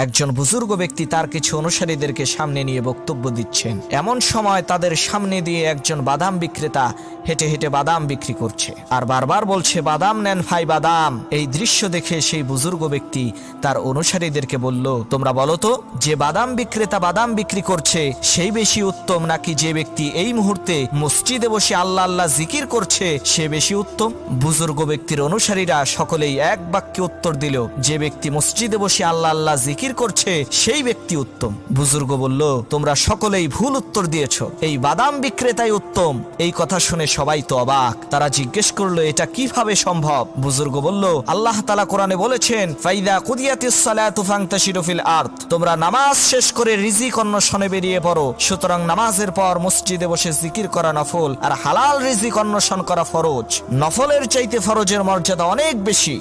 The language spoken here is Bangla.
একজন বুজুর্গ ব্যক্তি তার কিছু অনুসারীদেরকে সামনে নিয়ে বক্তব্য দিচ্ছেন। এমন সময় তাদের সামনে দিয়ে একজন বাদাম বিক্রেতা হেঁটে হেঁটে বাদাম বিক্রি করছে আর বারবার বলছে, বাদাম নেন ভাই বাদাম। এই দৃশ্য দেখে সেই বুজুর্গ ব্যক্তি তার অনুসারীদেরকে বলল, তোমরা বলো তো, যে বাদাম বিক্রেতা বাদাম বিক্রি করছে সেই বেশি উত্তম, নাকি যে ব্যক্তি এই মুহূর্তে মসজিদে বসে আল্লাহ আল্লাহ জিকির করছে সে বেশি উত্তম? বুজুর্গ ব্যক্তির অনুসারীরা সকলেই এক বাক্যে উত্তর দিল, যে ব্যক্তি মসজিদে বসে আল্লাহ আল্লাহ জিকির করছে সেই ব্যক্তি উত্তম। বুজুর্গ বলল, তোমরা সকলেই ভুল উত্তর দিয়েছ, এই বাদাম বিক্রেতাই উত্তম। এই কথা শুনে সবাই তো অবাক। তারা জিজ্ঞেস করলো, এটা কিভাবে সম্ভব? বুজুর্গ বলল, আল্লাহ তাআলা কোরআনে বলেছেন, ফাইদা কুদিয়াতিস সালাতু ফান্তাশিরু ফিল আরদ, তোমরা নামাজ শেষ করে রিজিক অন্বেষণে বেরিয়ে পড়ো। সুতরাং নামাজের পর মসজিদে বসে জিকির করা নফল আর হালাল রিজিক অন্বেষণ করা ফরজ। নফলের চাইতে ফরজের মর্যাদা অনেক বেশি।